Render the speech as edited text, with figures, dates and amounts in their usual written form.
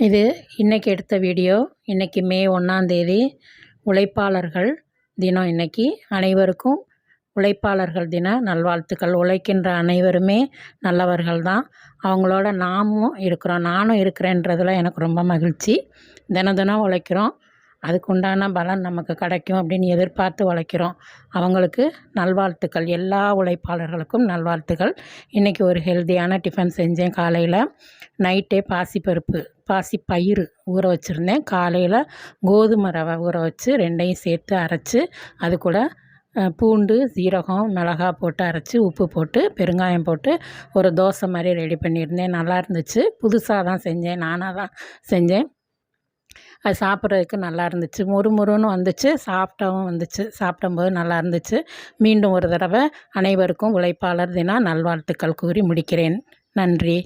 இது இன்றைக்கி எடுத்த வீடியோ. இன்றைக்கி மே 1 உழைப்பாளர்கள் தினம். இன்றைக்கி அனைவருக்கும் உழைப்பாளர்கள் தின நல்வாழ்த்துக்கள். உழைக்கின்ற அனைவருமே நல்லவர்கள் தான். அவங்களோட நாமும் இருக்கிறோம், நானும் இருக்கிறேன்றதில் எனக்கு ரொம்ப மகிழ்ச்சி. தினம் உழைக்கிறோம், அதுக்கு உண்டான பலன் நமக்கு கிடைக்கும் அப்படின்னு எதிர்பார்த்து உழைக்கிறோம். அவங்களுக்கு நல்வாழ்த்துக்கள், எல்லா உழைப்பாளர்களுக்கும் நல்வாழ்த்துக்கள். இன்றைக்கி ஒரு ஹெல்த்தியான டிஃபன் செஞ்சேன். காலையில் நைட்டே பாசிப்பயிறு ஊற வச்சுருந்தேன். காலையில் கோதுமை ரவை ஊற வச்சு ரெண்டையும் சேர்த்து அரைச்சி அது கூட பூண்டு, சீரகம், மிளகாய் போட்டு அரைச்சி உப்பு போட்டு பெருங்காயம் போட்டு ஒரு தோசை மாதிரி ரெடி பண்ணியிருந்தேன். நல்லா இருந்துச்சு. புதுசாக தான் செஞ்சேன், நானாக தான் செஞ்சேன். அது சாப்பிட்றதுக்கு நல்லா இருந்துச்சு, முறுமுறுன்னு வந்துச்சு, சாஃப்டாகவும் வந்துச்சு. சாப்பிடும்போது நல்லா இருந்துச்சு. மீண்டும் ஒரு தடவை அனைவருக்கும் உழைப்பாளர் தின நல்வாழ்த்துக்கள் கூறி முடிக்கிறேன். நன்றி.